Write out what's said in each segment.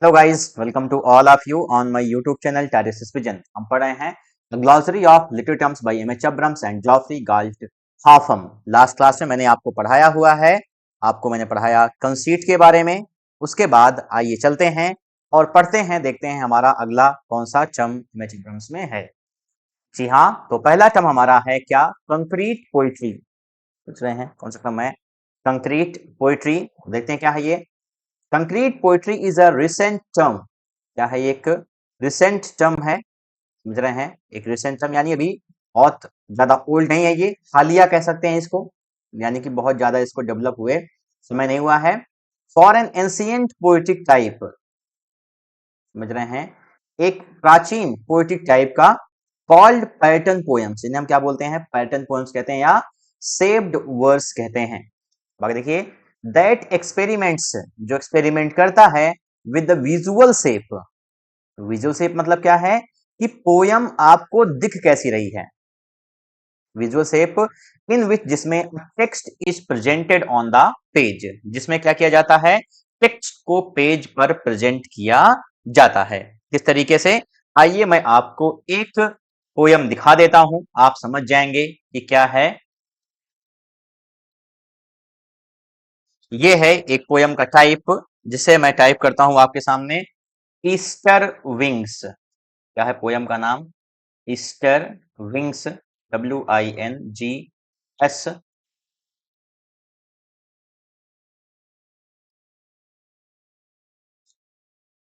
Hello guys, welcome to all of you on my YouTube channel Tiresias vision. हम पढ़ रहे हैं the glossary of literary terms by M H Abrams and Geoffrey Galt Harpham. Last class में मैंने आपको पढ़ाया हुआ है, आपको मैंने पढ़ाया कंसीट के बारे में। उसके बाद आइए चलते हैं और पढ़ते हैं, देखते हैं हमारा अगला कौन सा टर्म एम एच अब्राम्स में है। जी हाँ, तो पहला टर्म हमारा है क्या? Concrete poetry. पूछ रहे हैं कौन सा टर्म है? Concrete poetry. देखते हैं क्या है ये। Concrete poetry is a recent term. क्या है? एक रिसेंट टर्म है, समझ रहे हैं? एक रिसेंट टर्म यानी अभी बहुत ज्यादा ओल्ड नहीं है, ये हालिया कह सकते हैं इसको, यानी कि बहुत ज्यादा इसको डेवलप हुए समय नहीं हुआ है। For an ancient poetic type, समझ रहे हैं? एक प्राचीन पोएटिक टाइप का, कॉल्ड पैटर्न पोएम्स, इन्हें हम क्या बोलते हैं? पैटर्न पोएम्स कहते हैं या सेव्ड वर्स कहते हैं। बाकी देखिए, दैट एक्सपेरिमेंट्स, जो एक्सपेरिमेंट करता है with the visual shape. Visual shape मतलब क्या है कि पोयम आपको दिख कैसी रही है। विजुअल शेप इन विच, जिसमें text is presented on the page, जिसमें क्या किया जाता है? टेक्स्ट को पेज पर प्रेजेंट किया जाता है। किस तरीके से? आइए मैं आपको एक पोयम दिखा देता हूं, आप समझ जाएंगे कि क्या है। ये है एक पोयम का टाइप, जिसे मैं टाइप करता हूं आपके सामने। Easter wings. क्या है पोयम का नाम? Easter wings, WINGS।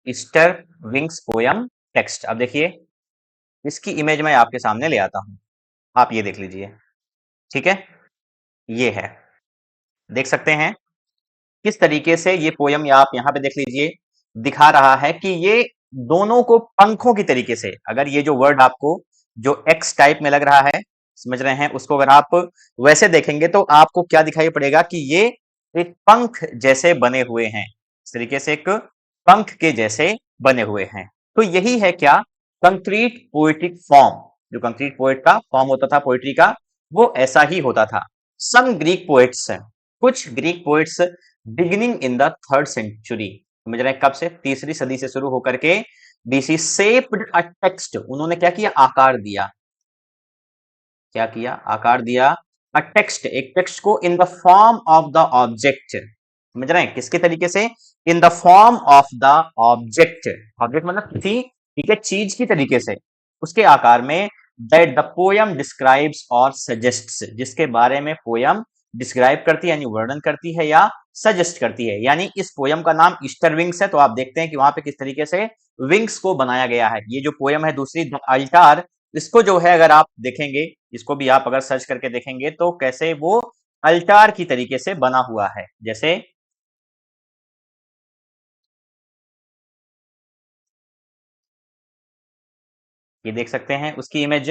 Easter wings poem text. अब देखिए, इसकी इमेज मैं आपके सामने ले आता हूं, आप ये देख लीजिए। ठीक है, ये है, देख सकते हैं किस तरीके से ये पोयम, या आप यहां पे देख लीजिए, दिखा रहा है कि ये दोनों को पंखों की तरीके से, अगर ये जो वर्ड आपको जो एक्स टाइप में लग रहा है, समझ रहे हैं, उसको अगर आप वैसे देखेंगे तो आपको क्या दिखाई पड़ेगा कि ये एक पंख जैसे बने हुए हैं। इस तरीके से एक पंख के जैसे बने हुए हैं। तो यही है क्या? Concrete poetic form. जो कंक्रीट पोएट का फॉर्म होता था पोएट्री का, वो ऐसा ही होता था। सम ग्रीक पोएट्स, कुछ Greek poets, beginning in the third century, समझ रहे हैं कब से? तीसरी सदी से शुरू होकर के BC, शेप्ड अ टेक्स्ट, उन्होंने क्या किया? आकार दिया। क्या किया? आकार दिया। अ टेक्स्ट, एक टेक्स्ट को, in the form of the object, समझ रहे हैं किसके तरीके से? In the form of the object. Object मतलब किसी, ठीक है, चीज की तरीके से, उसके आकार में। दैट द पोयम डिस्क्राइब्स और सजेस्ट्स, जिसके बारे में पोयम डिस्क्राइब करती है यानी वर्णन करती है या सजेस्ट करती है। यानी इस पोयम का नाम ईस्टर विंग्स है, तो आप देखते हैं कि वहां पे किस तरीके से विंग्स को बनाया गया है। ये जो पोयम है दूसरी, द अल्टार, इसको जो है अगर आप देखेंगे, इसको भी आप अगर सर्च करके देखेंगे तो कैसे वो अल्टार की तरीके से बना हुआ है। जैसे ये देख सकते हैं उसकी इमेज,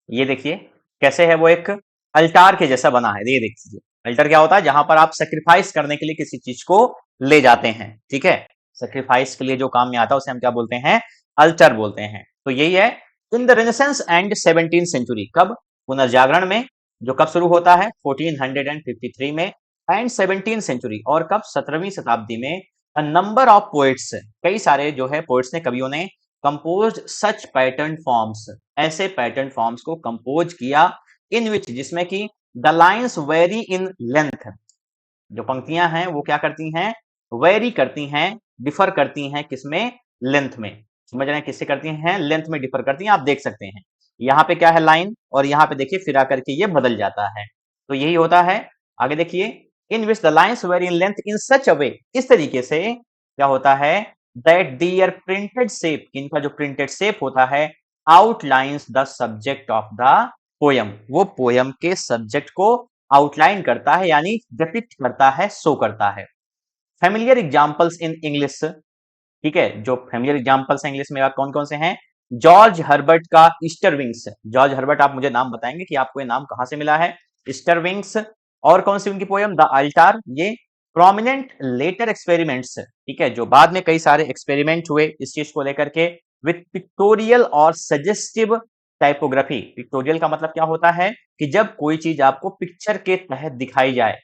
ये देखिए कैसे है वो एक अल्टार के जैसा बना है। ये देखिए, अल्टार क्या होता है? जहां पर आप सेक्रीफाइस करने के लिए किसी चीज को ले जाते हैं, ठीक है, सेक्रीफाइस के लिए जो काम में आता है उसे हम क्या बोलते हैं? अल्टर बोलते हैं। तो यही है। In the renaissance and 17th century, कब? पुनर्जागरण में, जो कब शुरू होता है? 1453 में। एंड 17th सेंचुरी, और कब? 17वीं शताब्दी में। अ नंबर ऑफ पोएट्स, कई सारे जो है पोएट्स ने, कवियों ने, कंपोज सच पैटर्न फॉर्म्स, ऐसे पैटर्न फॉर्म्स को कंपोज किया, इन विच, जिसमें कि the lines vary in length, जो पंक्तियां हैं वो क्या करती हैं? वेरी करती हैं, डिफर करती हैं, किसमें? लेंथ में। समझ रहे हैं किससे करती हैं? लेंथ में डिफर करती हैं। आप देख सकते हैं यहाँ पे क्या है? लाइन, और यहाँ पे देखिए फिर आकर के ये बदल जाता है। तो यही होता है। आगे देखिए, in which the lines vary in length in such a way, इस तरीके से क्या होता है? दैट दियर प्रिंटेड शेप, इनका जो प्रिंटेड शेप होता है, outlines the subject of the poem, वो पोयम के सब्जेक्ट को आउटलाइन करता है, यानी डिपिक्ट करता है, शो करता है। फेमिलियर एग्जांपल्स इन इंग्लिश, ठीक है, जो फेमिलियर एग्जांपल्स हैं इंग्लिश में कौन कौन से हैं? जॉर्ज हर्बर्ट का ईस्टर विंग्स। जॉर्ज हर्बर्ट, आप मुझे नाम बताएंगे कि आपको ये नाम कहां से मिला है? Easter wings. और कौन सी उनकी पोयम? The Alt. ये प्रोमिनेंट लेटर एक्सपेरिमेंट्स, ठीक है, जो बाद में कई सारे एक्सपेरिमेंट हुए इस चीज को लेकर के, विथ पिक्टोरियल और सजेस्टिव टाइपोग्राफी। पिक्टोरियल का मतलब क्या होता है? कि जब कोई चीज आपको पिक्चर के तहत दिखाई जाए।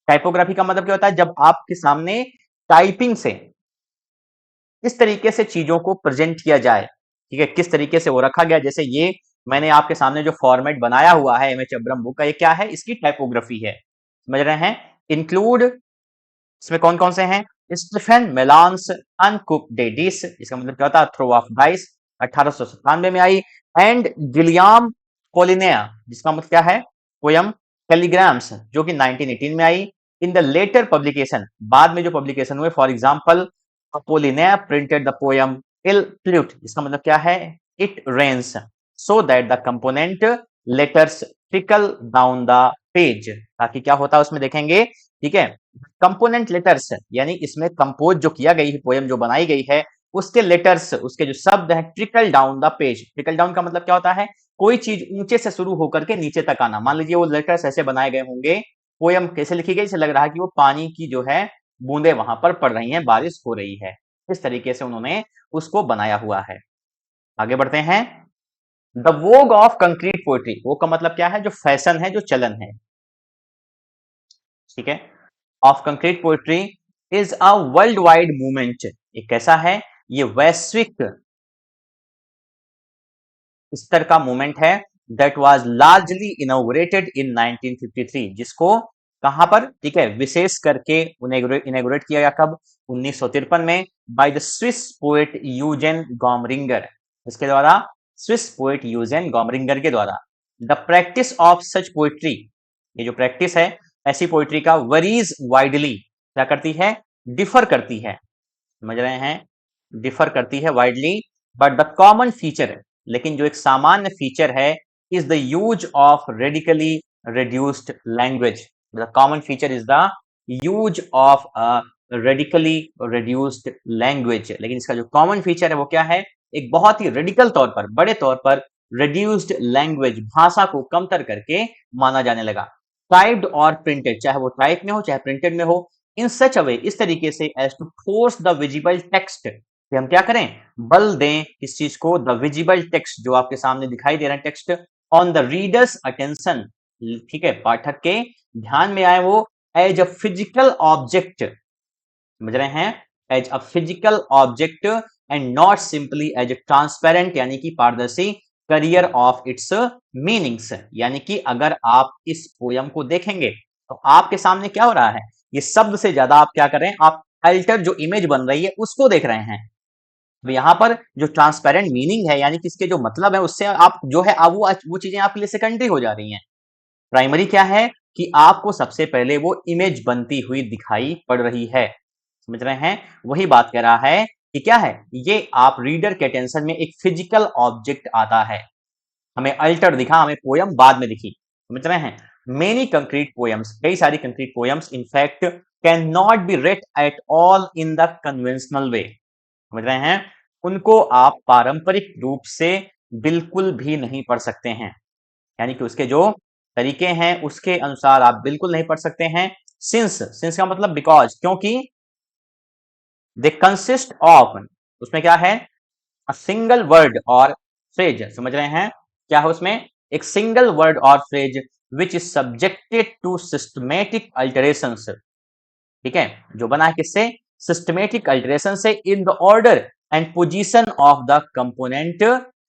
टाइपोग्राफी का मतलब क्या होता है? जब आपके सामने टाइपिंग से इस तरीके से चीजों को प्रेजेंट किया जाए, ठीक है, किस तरीके से वो रखा गया। जैसे ये मैंने आपके सामने जो फॉर्मेट बनाया हुआ है एमएच अब्रम बुक का, ये क्या है, इसकी टाइपोग्राफी है, समझ रहे हैं। इंक्लूड, इसमें कौन कौन से हैं, स्टीफन मेलान्स अनकुक्ड डिश, इसका मतलब क्या होता है, थ्रो ऑफ डाइस, 1897 में आई। एंड गिलियम पोलिनेया, जिसका मतलब क्या है, पोयम टेलीग्राम्स, जो कि 1918 में आई। इन द लेटर पब्लिकेशन, बाद में जो पब्लिकेशन हुए, for example Apollinaire printed the poem il pleut, इसका मतलब क्या है, it rains, so that the component letters trickle down the page, ताकि क्या होता है उसमें देखेंगे, ठीक है, कंपोनेंट लेटर्स, यानी इसमें कंपोज जो किया गई है, पोयम जो बनाई गई है, उसके लेटर्स, उसके जो शब्द हैं, trickle down the page. Trickle down का मतलब क्या होता है, कोई चीज ऊंचे से शुरू होकर के नीचे तक आना। मान लीजिए वो लेटर्स ऐसे बनाए गए होंगे, पोयम कैसे लिखी गई, इसे लग रहा है कि वो पानी की जो है बूंदे वहां पर पड़ रही हैं, बारिश हो रही है, इस तरीके से उन्होंने उसको बनाया हुआ है। आगे बढ़ते हैं। The Vogue of concrete poetry, वो का मतलब क्या है, जो फैशन है, जो चलन है, ठीक है, of concrete poetry is a world wide movement, ये कैसा है, ये वैश्विक स्तर का मूवमेंट है, दैट वाज लार्जली इनॉग्रेटेड इन 1953, जिसको कहां पर, ठीक है, विशेष करके इनॉग्रेट किया गया कब, 1953 में, बाय द स्विस पोएट यूजेन गॉमरिंगर, इसके द्वारा, स्विस पोएट यूजेन गॉमरिंगर के द्वारा। The practice of such poetry, ये जो प्रैक्टिस है ऐसी पोएट्री का, वरीज वाइडली, क्या करती है, डिफर करती है, समझ रहे हैं, डिफर करती है widely, but the common feature, लेकिन जो एक सामान्य फीचर है, is the use of radically reduced language, the common feature is the use of radically reduced language, लेकिन इसका जो कॉमन फीचर है वो क्या है, एक बहुत ही रेडिकल तौर पर, बड़े तौर पर रिड्यूस्ड लैंग्वेज, भाषा को कमतर करके माना जाने लगा। टाइप्ड और प्रिंटेड, चाहे वो टाइप में हो चाहे प्रिंटेड में हो, इन सच अ वे, इस तरीके से, as to force the visible text, कि हम क्या करें, बल दें इस चीज को, द विजिबल टेक्स्ट, जो आपके सामने दिखाई दे रहा है text, on the readers attention, ठीक है, पाठक के ध्यान में आए वो, एज अ फिजिकल ऑब्जेक्ट, समझ रहे हैं, as a physical object, and not simply as a transparent, यानी कि पारदर्शी, करियर ऑफ इट्स मीनिंग्स, यानी कि अगर आप इस पोयम को देखेंगे तो आपके सामने क्या हो रहा है, ये शब्द से ज्यादा आप क्या कर रहे हैं, आप अल्टर जो इमेज बन रही है उसको देख रहे हैं। तो यहाँ पर जो ट्रांसपेरेंट मीनिंग है, यानी कि इसके जो मतलब है, उससे आप जो है, अब वो चीजें आपके लिए सेकेंडरी हो जा रही हैं। प्राइमरी क्या है, कि आपको सबसे पहले वो इमेज बनती हुई दिखाई पड़ रही है, समझ रहे हैं, वही बात कह रहा है कि क्या है, ये आप रीडर के अटेंशन में एक फिजिकल ऑब्जेक्ट आता है, हमें अल्टर दिखा, हमें पोयम बाद में दिखी, समझ रहे हैं। मेनी कंक्रीट पोयम्स, कई सारी concrete poems in fact can not be red at all in the conventional way, समझ रहे हैं, उनको आप पारंपरिक रूप से बिल्कुल भी नहीं पढ़ सकते हैं, यानी कि उसके जो तरीके हैं उसके अनुसार आप बिल्कुल नहीं पढ़ सकते हैं। सिंस का मतलब बिकॉज, क्योंकि दे कंसिस्ट ऑफ, उसमें क्या है, अ सिंगल वर्ड और फ्रेज, समझ रहे हैं, क्या है उसमें, एक सिंगल वर्ड और phrase, which is subjected to systematic alterations, ठीक है, जो बना है किससे, सिस्टमेटिक अल्टरेशन से, in the order and position of the component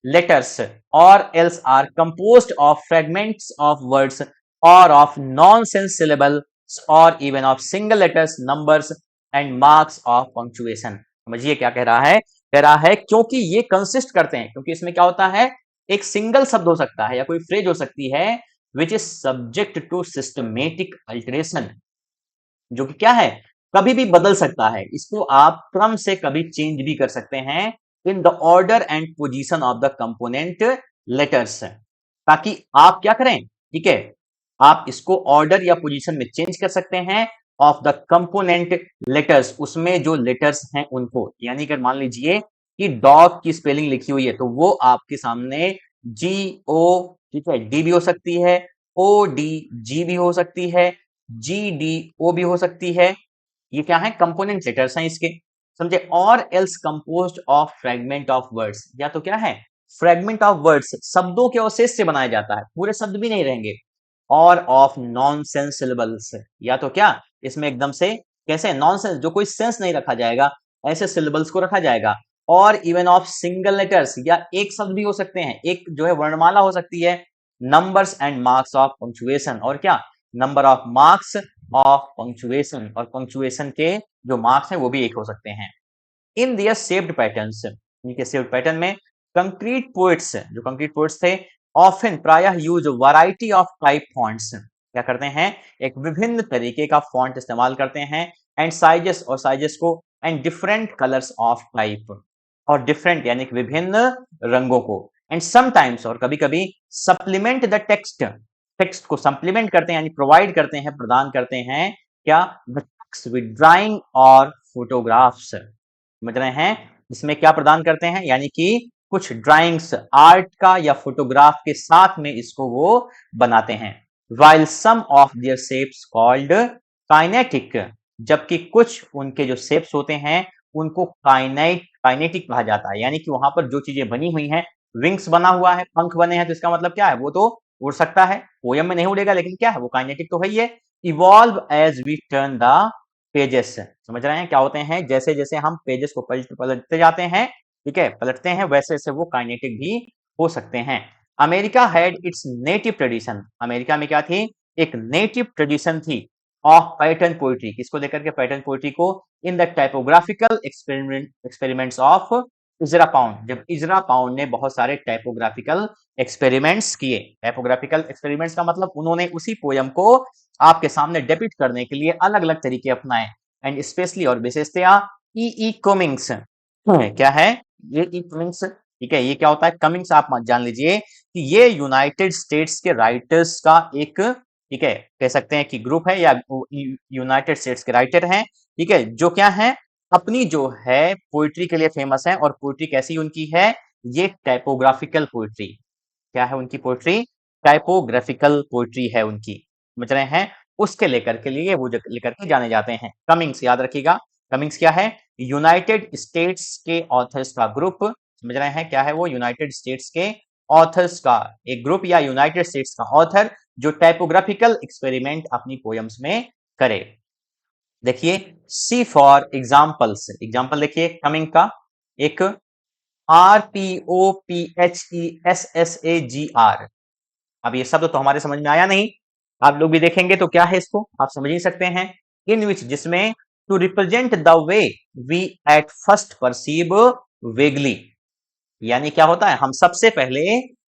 letters, और else are composed of fragments of words, और ऑफ नॉनसेंस सिलेबल्स, और even of single letters, numbers and marks of punctuation. समझिए क्या कह रहा है, कह रहा है क्योंकि ये कंसिस्ट करते हैं, क्योंकि इसमें क्या होता है, एक सिंगल शब्द हो सकता है या कोई फ्रेज हो सकती है, which is subject to systematic alteration, जो कि क्या है, कभी भी बदल सकता है, इसको आप क्रम से कभी चेंज भी कर सकते हैं, इन the order and position of the component letters, ताकि आप क्या करें, ठीक है, आप इसको ऑर्डर या पोजीशन में चेंज कर सकते हैं, ऑफ द कंपोनेंट लेटर्स, उसमें जो लेटर्स हैं उनको, यानी कि मान लीजिए कि डॉग की स्पेलिंग लिखी हुई है, तो वो आपके सामने जी ओ, ठीक है, डी भी हो सकती है, ओ डी जी भी हो सकती है, जी डी ओ भी हो सकती है, ये क्या है, कंपोनेंट लेटर्स हैं इसके, समझे। और else composed of fragment of words, या तो क्या है, फ्रेगमेंट ऑफ वर्ड्स, शब्दों के अवशेष से बनाया जाता है, पूरे शब्द भी नहीं रहेंगे, और ऑफ नॉनसेंस सिलेबल्स, या तो क्या, इसमें एकदम से कैसे नॉनसेंस, जो कोई सेंस नहीं रखा जाएगा, ऐसे सिलेबल्स को रखा जाएगा। और इवन ऑफ सिंगल लेटर्स, या एक शब्द भी हो सकते हैं, एक जो है वर्णमाला हो सकती है। Numbers and marks of punctuation, और क्या, number of marks of punctuation, और पंक्चुएशन के जो मार्क्स हैं वो भी एक हो सकते हैं। इन दियर शेप्ड पैटर्न्स, इनके शेप्ड पैटर्न में कंक्रीट पोएट्स, जो कंक्रीट पोएट्स थे, ऑफन प्रायः use variety of type fonts, क्या करते हैं, एक विभिन्न तरीके का फॉन्ट इस्तेमाल करते हैं, एंड साइजेस, और साइजेस को, and different colours of type, और डिफरेंट यानी कि विभिन्न रंगों को, एंड समटाइम्स, और कभी कभी सप्लीमेंट द टेक्स्ट, टेक्स्ट को सप्लीमेंट करते हैं यानी प्रोवाइड करते हैं, प्रदान करते हैं, क्या, द टेक्स्ट विद ड्राइंग और फोटोग्राफ्स, समझ रहे हैं, इसमें क्या प्रदान करते हैं, यानी कि कुछ ड्राइंग्स, आर्ट का या फोटोग्राफ के साथ में इसको वो बनाते हैं। while some of their shapes called kinetic, जबकि कुछ उनके जो शेप्स होते हैं उनको काइनेटिक कहा जाता है, यानी कि वहां पर जो चीजें बनी हुई हैं, विंग्स बना हुआ है, पंख बने हैं, तो इसका मतलब क्या है, वो तो उड़ सकता है, पोयम में नहीं उड़ेगा, लेकिन क्या है, वो काइनेटिक तो है ही है। Evolve as we turn the pages, समझ रहे हैं, क्या होते हैं, जैसे जैसे हम पेजेस को पलटते जाते हैं, ठीक है, पलटते हैं, वैसे वैसे वो काइनेटिक भी हो सकते हैं। America had its native tradition, America में क्या थी, एक नेटिव ट्रेडिशन थी ऑफ पैटर्न पोइट्री, किसको लेकर के, पैटर्न पोइट्री को, in the typographical experiments of Ezra Pound, जब इजरा पाउंड ने बहुत सारे टाइपोग्राफिकल एक्सपेरिमेंट्स किए। टाइपोग्राफिकल एक्सपेरिमेंट्स का मतलब उन्होंने उसी पोयम को आपके सामने डेपिक्ट करने के लिए अलग अलग तरीके अपनाए, एंड स्पेशली, और विशेषतया ई कमिंग्स, क्या है ये ई कमिंग्स, ठीक है, ये क्या होता है, कमिंग्स आप जान लीजिए कि ये यूनाइटेड स्टेट्स के राइटर्स का एक, ठीक है, कह सकते हैं कि ग्रुप है, या यूनाइटेड स्टेट्स के राइटर हैं, ठीक है, जो क्या है, अपनी जो है पोइट्री के लिए फेमस है, और पोइट्री कैसी उनकी है, ये टाइपोग्राफिकल पोइट्री, क्या है उनकी पोइट्री, टाइपोग्राफिकल पोइट्री है उनकी, समझ रहे हैं, उसके लेकर के लिए वो लेकर के जाने जाते हैं। कमिंग्स याद रखिएगा, कमिंग्स क्या है, यूनाइटेड स्टेट्स के ऑथर्स का ग्रुप, समझ रहे हैं, क्या है वो, यूनाइटेड स्टेट्स के ऑथर्स का एक ग्रुप, या यूनाइटेड स्टेट्स का ऑथर जो टाइपोग्राफिकल एक्सपेरिमेंट अपनी पोयम्स में करे। देखिए, सी फॉर एग्जाम्पल्स, एग्जाम्पल देखिए कमिंग का, एक RPOPHESSAGR, अब ये शब्द तो हमारे समझ में आया नहीं, आप लोग भी देखेंगे तो क्या है, इसको आप समझ ही सकते हैं, इन विच, जिसमें, to represent the way we at first perceive vaguely, यानी क्या होता है, हम सबसे पहले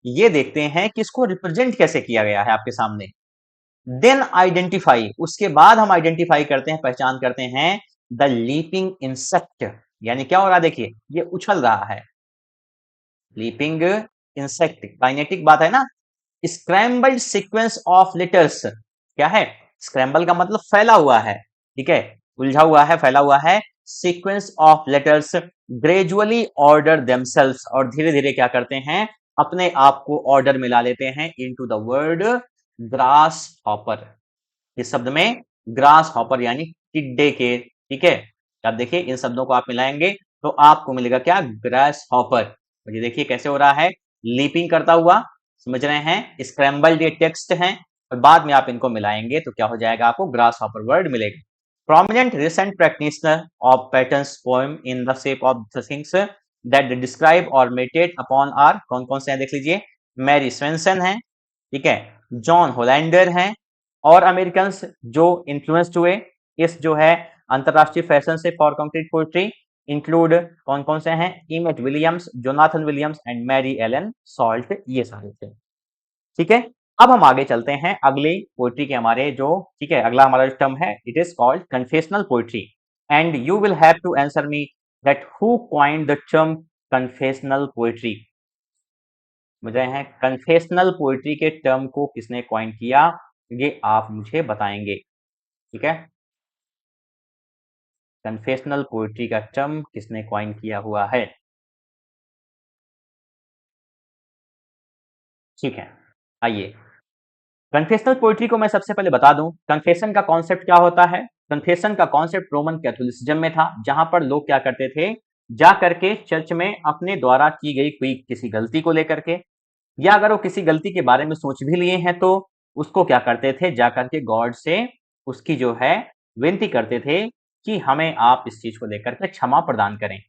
ये देखते हैं कि इसको रिप्रेजेंट कैसे किया गया है आपके सामने, देन आइडेंटिफाई, उसके बाद हम आइडेंटिफाई करते हैं, पहचान करते हैं, द लीपिंग इंसेक्ट, यानी क्या हो रहा है, देखिए ये उछल रहा है, लीपिंग इंसेक्ट, काइनेटिक बात है ना। स्क्रैम्बल्ड सीक्वेंस ऑफ लेटर्स, क्या है, स्क्रैम्बल का मतलब फैला हुआ है, ठीक है, उलझा हुआ है, फैला हुआ है, sequence of letters gradually order themselves, और धीरे धीरे क्या करते हैं, अपने आप को ऑर्डर मिला लेते हैं, into the word grass hopper, इस शब्द में ग्रास हॉपर यानी टिड्डे के, ठीक है, अब देखिए इन शब्दों को आप मिलाएंगे तो आपको मिलेगा क्या, ग्रास हॉपर, ये देखिए कैसे हो रहा है, लीपिंग करता हुआ, समझ रहे हैं, स्क्रैम्बल्ड ये टेक्स्ट हैं, और बाद में आप इनको मिलाएंगे तो क्या हो जाएगा, आपको ग्रास हॉपर वर्ड मिलेगा। Prominent recent practitioner of patterns poem in the shape of the things that describe और मेडिटेट अपॉन आर, कौन कौन से हैं देख लीजिए, मैरी स्वेंसन है, ठीक है, जॉन होलैंडर हैं, और अमेरिकन जो इन्फ्लुएंस्ड हुए इस जो है अंतरराष्ट्रीय फैशन से फॉर कंक्रीट पोइट्री, इंक्लूड कौन कौन से हैं, Emmett Williams, Jonathan Williams and Mary Ellen Solt, ये सारे थे, ठीक है। अब हम आगे चलते हैं अगली पोइट्री के हमारे जो, ठीक है, अगला हमारा जो टर्म है, it is called confessional poetry, and you will have to answer me that who coined the term confessional poetry, समझ रहे हैं, कन्फेशनल पोइट्री के टर्म को किसने कॉइन किया, ये आप मुझे बताएंगे, ठीक है, कन्फेशनल पोइट्री का टर्म किसने कॉइन किया हुआ है, ठीक है, आइए, कन्फेशनल पोइट्री को मैं सबसे पहले बता दूं, कन्फेशन का कॉन्सेप्ट क्या होता है, कन्फेशन का कॉन्सेप्ट रोमन कैथोलिसिज्म में था, जहां पर लोग क्या करते थे, जा करके चर्च में अपने द्वारा की गई कोई किसी गलती को लेकर के, या अगर वो किसी गलती के बारे में सोच भी लिए हैं तो उसको क्या करते थे, जा करके गॉड से उसकी जो है विनती करते थे कि हमें आप इस चीज को लेकर के क्षमा प्रदान करें,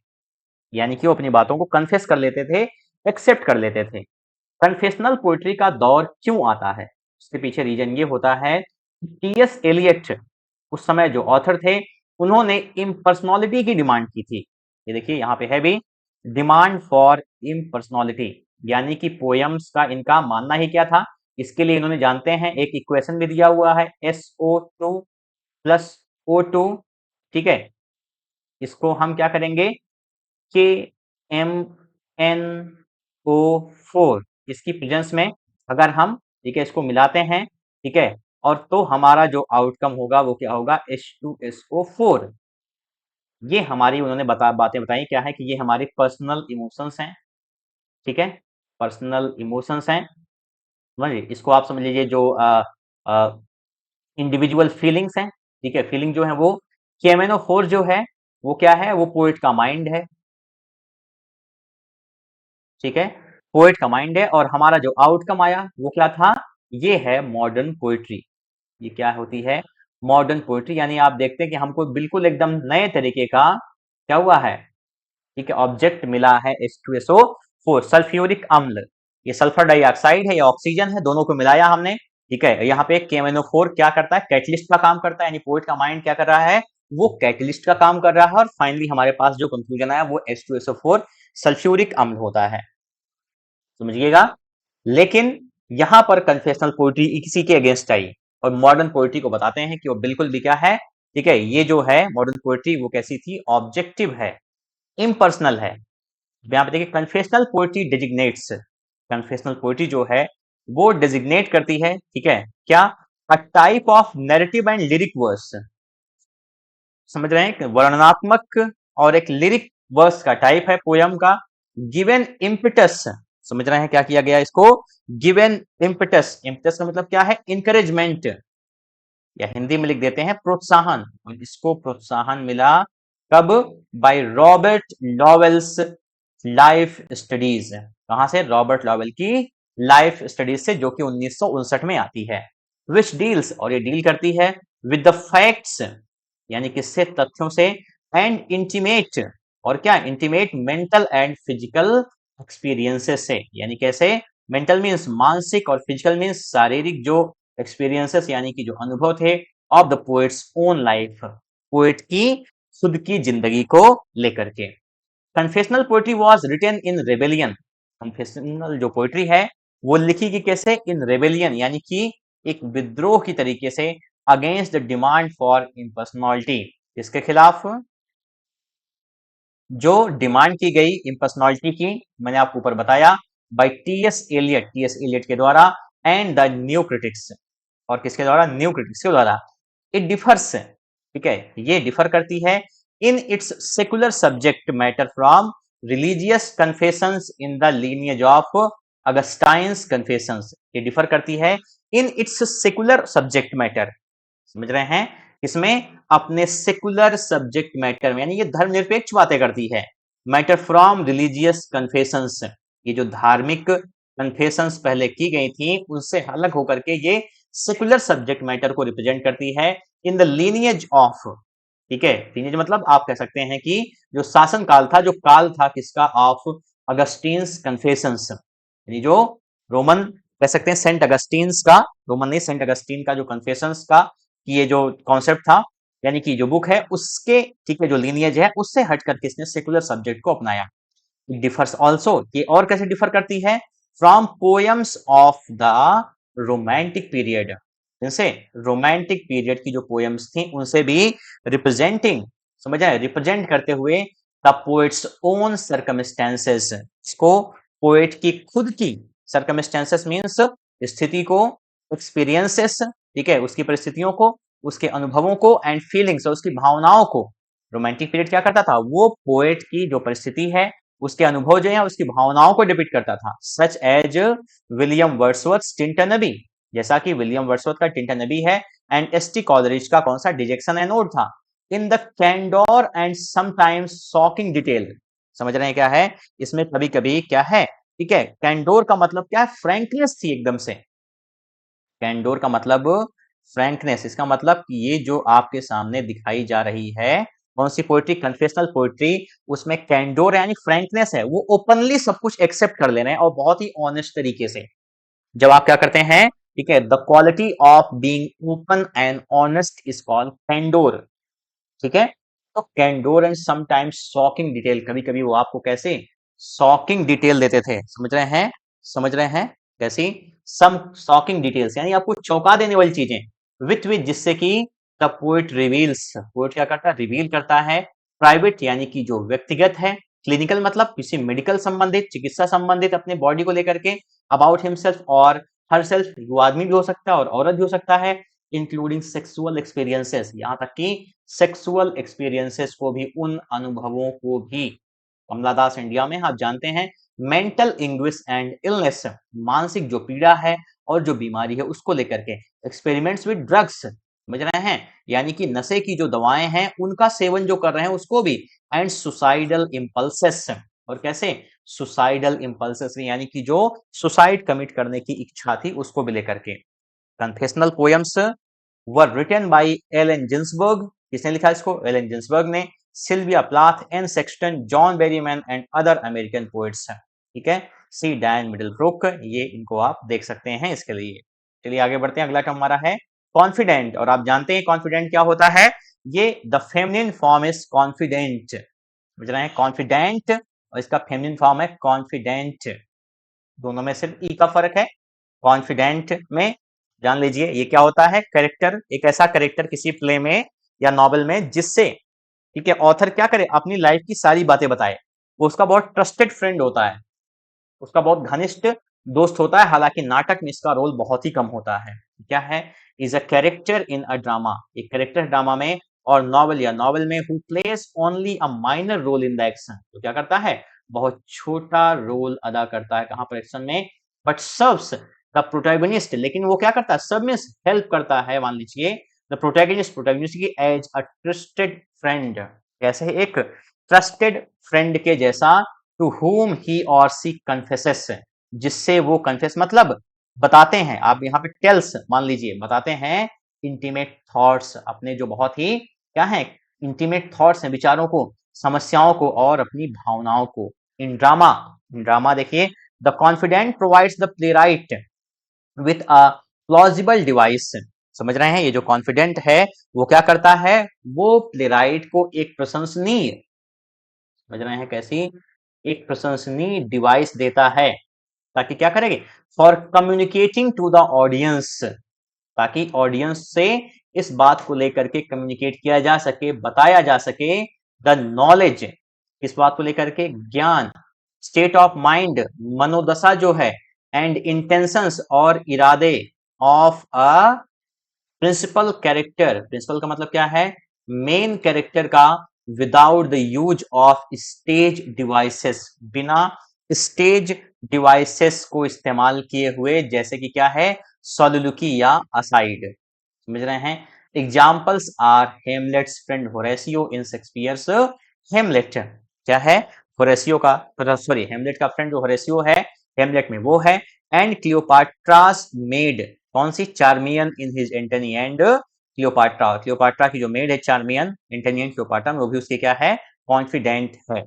यानी कि वो अपनी बातों को कन्फेस कर लेते थे, एक्सेप्ट कर लेते थे। कन्फेशनल पोएट्री का दौर क्यों आता है? उसके पीछे रीजन ये होता है कि टी.एस. एलियट उस समय जो ऑथर थे, उन्होंने इम्पर्सनैलिटी की डिमांड की थी। ये देखिए यहाँ पे है भी डिमांड फॉर इम्पर्सनैलिटी, यानी कि पोएम्स का इनका मानना ही क्या था? इसके लिए इन्होंने जानते हैं एक इक्वेशन भी दिया हुआ है SO2 प्लस O2, ठीक है? इसको हम क्या करेंगे? KMnO4 इसकी प्रेजेंस में अगर हम, ठीक है, इसको मिलाते हैं, ठीक है, और तो हमारा जो आउटकम होगा वो क्या होगा? H2SO4। ये हमारी उन्होंने बातें बताई क्या है कि ये हमारी पर्सनल इमोशंस हैं, ठीक है, पर्सनल इमोशंस हैं। समझिए, इसको आप समझ लीजिए जो इंडिविजुअल फीलिंग्स हैं, ठीक है, फीलिंग जो है वो KMnO4 जो है वो क्या है? वो पोएट का माइंड है, ठीक है, पोएट का माइंड है, और हमारा जो आउटकम आया वो क्या था? ये है मॉडर्न पोएट्री। ये क्या होती है? मॉडर्न पोएट्री, यानी आप देखते हैं कि हमको बिल्कुल एकदम नए तरीके का क्या हुआ है, ठीक है, ऑब्जेक्ट मिला है H2SO4 सल्फ्यूरिक अम्ल। ये सल्फर डाइऑक्साइड है, ये ऑक्सीजन है, दोनों को मिलाया हमने, ठीक है। यहाँ पे KMnO4 क्या करता है? कैटलिस्ट का काम करता है, यानी पोएट का माइंड क्या कर रहा है? वो कैटलिस्ट का काम कर रहा है, और फाइनली हमारे पास जो कंक्लूजन आया वो H2SO4 सल्फ्यूरिक अम्ल होता है, समझिएगा। लेकिन यहां पर कन्फेशनल पोइट्री किसी के अगेंस्ट आई, और मॉडर्न पोइट्री को बताते हैं कि वो बिल्कुल भी क्या है, ठीक है, ये जो है मॉडर्न पोइट्री वो कैसी थी? ऑब्जेक्टिव है, इम्पर्सनल है। यहाँ पे देखिए confessional poetry designates, confessional poetry जो है वो डेजिग्नेट करती है, ठीक है, क्या? A type of narrative and lyric verse. समझ रहे हैं? वर्णनात्मक और एक लिरिक वर्स का टाइप है पोयम का। गिवन इम्पिटस, समझ रहे हैं क्या किया गया इसको? गिवन इम्पिटस, इम्पिटस का मतलब क्या है? इंकरेजमेंट, या हिंदी में लिख देते हैं प्रोत्साहन, और इसको प्रोत्साहन मिला कब? By Robert Lowell's life studies. कहां से? रॉबर्ट लॉवेल की लाइफ स्टडीज से, जो कि 1959 में आती है। विच डील्स, और ये डील करती है विद द फैक्ट्स, यानी किससे? तथ्यों से, एंड इंटीमेट, और क्या? Intimate mental and physical experiences से, यानी कैसे? मेंटल मीन्स मानसिक, और फिजिकल मीन्स शारीरिक जो एक्सपीरियंसेस, यानी कि जो अनुभव थे of the poet's own life, poet की खुद की जिंदगी को लेकर के। Confessional poetry was written in rebellion, confessional जो पोएट्री है वो लिखी कि कैसे? इन रेबेलियन, यानी कि एक विद्रोह की तरीके से, against the demand for impersonality, इसके खिलाफ जो डिमांड की गई इम्पर्सनैलिटी की, मैंने आपको ऊपर बताया, बाय टी.एस. एलियट के द्वारा, एंड द न्यू क्रिटिक्स, और किसके द्वारा? न्यू क्रिटिक्स के द्वारा। इट डिफर्स, ठीक है, ये डिफर करती है in its secular subject matter from religious confessions in the lineage of Augustine's confessions. ये डिफर करती है in its secular subject matter, समझ रहे हैं? इसमें अपने सेकुलर सब्जेक्ट मैटर में, यानी ये धर्मनिरपेक्ष बातें करती है। मैटर फ्रॉम रिलीजियस कन्फेशंस, ये जो धार्मिक कन्फेशंस पहले की गई थी उनसे अलग होकर के ये सेकुलर सब्जेक्ट मैटर को रिप्रेजेंट करती है इन द लीनियज ऑफ, ठीक है, लीनियज मतलब आप कह सकते हैं कि जो शासन काल था, जो काल था किसका? ऑफ अगस्टीन्स कन्फेशंस, यानी जो रोमन, कह सकते हैं सेंट अगस्टीन्स का, रोमन नहीं, सेंट अगस्टीन का जो कन्फेशंस का, कि ये जो कॉन्सेप्ट था, यानी कि जो बुक है उसके, ठीक है, जो लीनियज है उससे हटकर किसने सेकुलर सब्जेक्ट को अपनाया। डिफर्स ऑल्सो, ये और कैसे डिफर करती है? From poems of the romantic period, जैसे रोमांटिक पीरियड की जो पोएम्स थी उनसे भी रिप्रेजेंटिंग, समझ आए, रिप्रेजेंट करते हुए द पोएट्स ओन सर्कमस्टेंसेस, इसको पोएट की खुद की, सर्कमस्टेंसेस मीन्स स्थिति को, एक्सपीरियंसेस, ठीक है, उसकी परिस्थितियों को, उसके अनुभवों को, एंड फीलिंग्स, और उसकी भावनाओं को। रोमांटिक पीरियड क्या करता था? वो पोएट की जो परिस्थिति है, उसके अनुभव जो है, उसकी भावनाओं को डिपिक्ट करता था। सच एज विलियम वर्ड्सवर्थ टिंटनबी, जैसा कि विलियम वर्ड्सवर्थ का टिंटनबी है, एंड एस टी कॉलरिज का कौन सा? डिजेक्शन एंड ओड था। In the candour and sometimes shocking detail, समझ रहे हैं क्या है? इसमें कभी कभी क्या है, ठीक है, कैंडोर का मतलब क्या है? फ्रैंकनेस थी एकदम से। कैंडोर का मतलब फ्रैंकनेस, इसका मतलब कि ये जो आपके सामने दिखाई जा रही है कौन सी पोइट्री, कन्फेशनल पोइट्री, उसमें कैंडोर यानी फ्रैंकनेस है, वो ओपनली सब कुछ एक्सेप्ट कर ले रहे हैं और बहुत ही ऑनेस्ट तरीके से। जब आप क्या करते हैं, ठीक है, the quality of being open and honest is called candour, ठीक है। तो candour and sometimes shocking detail, कभी कभी वो आपको कैसे शॉकिंग डिटेल देते थे, समझ रहे हैं, समझ रहे हैं कैसी, सम शॉकिंग डिटेल्स यानी आपको चौंका देने वाली चीजें, विथ जिससे कि द पोएट रिवील्स, पोएट क्या करता है, रिवील करता है, प्राइवेट यानी कि जो व्यक्तिगत है, क्लिनिकल मतलब किसी मेडिकल संबंधित, चिकित्सा संबंधित अपने बॉडी को लेकर के, अबाउट हिमसेल्फ और हर सेल्फ, वो आदमी भी हो सकता है और औरत भी हो सकता है, इंक्लूडिंग सेक्सुअल एक्सपीरियंसेस, यहां तक कि सेक्सुअल एक्सपीरियंसेस को भी, उन अनुभवों को भी। कमला दास इंडिया में आप जानते हैं, मेंटल इंग्विस एंड इलनेस, मानसिक जो पीड़ा है और जो बीमारी है उसको लेकर के, एक्सपेरिमेंट्स विद ड्रग्स, समझ रहे हैं, यानी कि नशे की जो दवाएं हैं उनका सेवन जो कर रहे हैं उसको भी, एंड सुसाइडल इंपल्सेस, और कैसे, सुसाइडल इंपल्सेस यानी कि जो सुसाइड कमिट करने की इच्छा थी उसको भी लेकर के। Confessional poems were written by Allen Ginsberg, किसने लिखा इसको, एलन जिन्सबर्ग ने, Sylvia Plath and Sexton, John Berryman and other American poets, ठीक है, सी डैन मिडलब्रुक, ये इनको आप देख सकते हैं इसके लिए। चलिए आगे बढ़ते हैं, अगला टर्म हमारा है कॉन्फिडेंट, और आप जानते हैं कॉन्फिडेंट क्या होता है, ये the feminine form is confident, समझ रहे हैं, कॉन्फिडेंट और इसका फेमिनिन फॉर्म है कॉन्फिडेंट, दोनों में सिर्फ ई का फर्क है। कॉन्फिडेंट में जान लीजिए ये क्या होता है, कैरेक्टर, एक ऐसा कैरेक्टर किसी प्ले में या नॉवेल में जिससे, ठीक है, ऑथर क्या करे, अपनी लाइफ की सारी बातें बताए, वो उसका बहुत ट्रस्टेड फ्रेंड होता है, उसका बहुत घनिष्ठ दोस्त होता है, हालांकि नाटक में इसका रोल बहुत ही कम होता है। क्या है, is a character in a drama, एक कैरेक्टर ड्रामा में और नॉवेल या नॉवेल में, who place only a minor role in the action, तो क्या करता है, बहुत छोटा रोल अदा करता है कहां पर, एक्शन में, बट सर्व्स द प्रोटैगनिस्ट, लेकिन वो क्या करता है, सब में हेल्प करता है, मान लीजिए द प्रोटैगनिस्ट, प्रोटैगनिस्ट की एज अ ट्रस्टेड फ्रेंड, कैसे, एक ट्रस्टेड फ्रेंड के जैसा, to whom he or she confesses, जिससे वो कन्फेस मतलब बताते हैं, आप यहाँ पे टेल्स मान लीजिए, बताते हैं इंटीमेट थॉट्स, अपने जो बहुत ही क्या है, इंटीमेट थॉट्स हैं, विचारों को, समस्याओं को और अपनी भावनाओं को। इन ड्रामा, इन ड्रामा देखिए, the confident provides the play right with a plausible device, समझ रहे हैं, ये जो कॉन्फिडेंट है वो क्या करता है, वो प्ले राइट को एक प्रशंसनीय, समझ रहे हैं कैसी, एक प्रशंसनीय डिवाइस देता है, ताकि क्या करेंगे, for communicating to the audience, ताकि ऑडियंस से इस बात को लेकर के कम्युनिकेट किया जा सके, बताया जा सके, द नॉलेज, इस बात को लेकर के ज्ञान, स्टेट ऑफ माइंड, मनोदशा जो है, एंड इंटेंशंस और इरादे, of a principal character, principal का मतलब क्या है, मेन कैरेक्टर का, without the use of stage devices, बिना स्टेज डिवाइसेस को इस्तेमाल किए हुए, जैसे कि क्या है, सोलिलोक्वी या असाइड, समझ रहे हैं। Examples are Hamlet's friend Horatio in Shakespeare's Hamlet, क्या है, होरेसियो का, सॉरी हेमलेट का फ्रेंड जो होरेसियो है हेमलेट में वो है, एंड क्लियोपाट्रास मेड, कौन सी, Charmian in his Antony and Cleopatra, Cleopatra की जो मेड है चार्मियन, एंटनी एंड क्लियोपाट्रा में, वो भी उसकी क्या है, कॉन्फिडेंट है।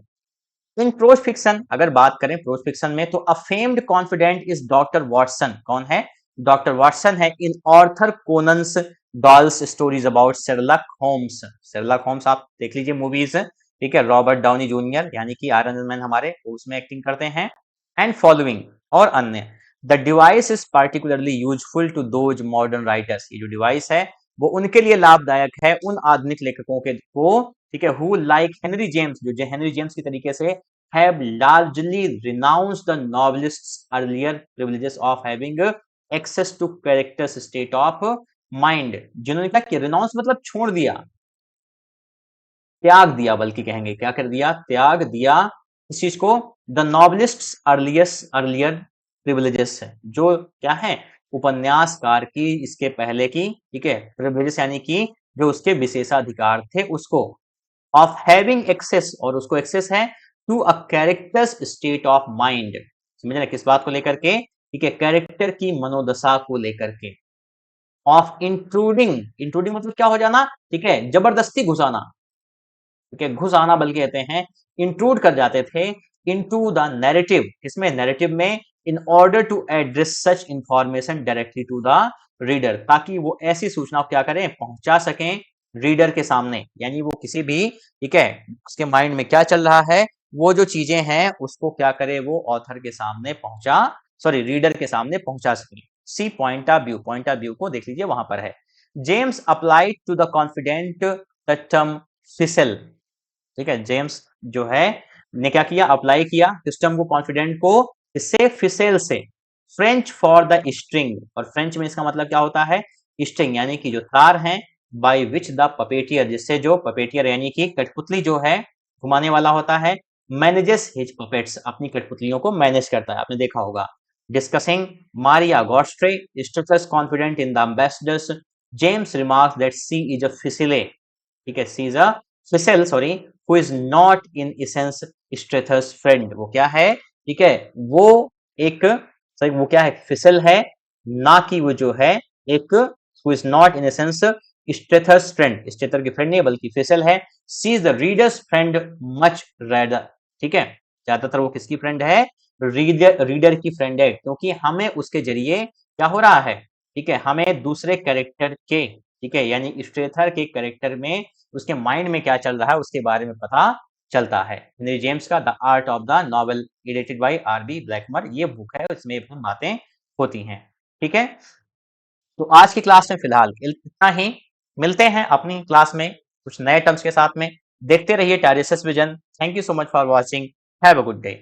इन प्रोज फिक्शन अगर बात करें, प्रोज फिक्शन में, तो a famed confidant is doctor Watson, कौन है, डॉक्टर वॉटसन है, in Arthur Conan's Doyle's stories about Sherlock Holmes, Sherlock Holmes आप देख लीजिए मूवीज, ठीक है, रॉबर्ट डाउनी जूनियर यानी कि आयरन मैन हमारे, उसमें एक्टिंग करते हैं, एंड फॉलोइंग और अन्य। The device is particularly useful to those modern writers, ये जो डिवाइस है वो उनके लिए लाभदायक है, उन आधुनिक लेखकों के को, ठीक है, हु लाइक हेनरी जेम्स, जो हेनरी जेम्स की तरीके से, have largely renounced the novelist's earlier privileges of having access to characters state of mind, जिन्होंने क्या किया, रिनाउंस मतलब छोड़ दिया, त्याग दिया, बल्कि कहेंगे क्या कर दिया, त्याग दिया, इस चीज को, द नॉवलिस्ट्स अर्लियर प्रिविलेजेस, जो क्या है, उपन्यासकार की इसके पहले की, ठीक है, प्रिविलेजेस यानी कि जो उसके विशेषाधिकार थे उसको, ऑफ हैविंग एक्सेस, और उसको एक्सेस है, to a character's state of mind, समझ रहे किस बात को लेकर के, ठीक है, कैरेक्टर की मनोदशा को लेकर के, ऑफ इंट्रूडिंग, इंट्रूडिंग मतलब क्या हो जाना, ठीक है, जबरदस्ती घुसाना, ठीक है, घुस आना बल्कि कहते हैं, इंट्रूड कर जाते थे इनटू द नैरेटिव, इसमें नैरेटिव में, in order to address such information directly to the reader, ताकि वो ऐसी सूचना क्या करें, पहुंचा सकें रीडर के सामने, यानी वो किसी भी, ठीक है, उसके माइंड में क्या चल रहा है, वो जो चीजें हैं उसको क्या करे, वो ऑथर के सामने पहुंचा, सॉरी रीडर के सामने पहुंचा सके। See point of view, point of view को देख लीजिए वहां पर है। James applied to the confident the term ficelle, ठीक है, जेम्स जो है ने क्या किया, अप्लाई किया सिस्टम को, कॉन्फिडेंट को, इससे फिसेल से, फ्रेंच फॉर द स्ट्रिंग, और फ्रेंच में इसका मतलब क्या होता है, स्ट्रिंग, यानी कि जो तार हैं, बाय विच द पपेटियर, जिससे जो पपेटियर यानी कि कठपुतली जो है, घुमाने वाला होता है, मैनेजेस हिज पपेट्स, अपनी कठपुतलियों को मैनेज करता है, आपने देखा होगा। Discussing Maria Gostrey's status confidant in the Ambassadors, James remarks that she is a ficelle, ठीक है, she is a ficelle, sorry, who is not in essence Strether's friend, वो क्या है, ठीक है, वो एक, सॉरी वो क्या है, फिसल है, ना कि वो जो है एक, who is not in essence Strether's friend, Strether की फ्रेंड नहीं बल्कि फिसल है। She is the reader's friend much rather, ठीक है, ज्यादातर वो किसकी फ्रेंड है, रीडर की फ्रेंड है, क्योंकि हमें उसके जरिए क्या हो रहा है, ठीक है, हमें दूसरे कैरेक्टर के, ठीक है, यानी स्ट्रेथर के कैरेक्टर में उसके माइंड में क्या चल रहा है उसके बारे में पता चलता है। हेनरी जेम्स का the art of the novel, edited by R B Blackmur, ये बुक है, इसमें बातें होती हैं, ठीक है। तो आज की क्लास में फिलहाल इतना ही, मिलते हैं अपनी क्लास में कुछ नए टर्म्स के साथ में, देखते रहिए Tiresias vision. Thank you so much for watching, have a good day.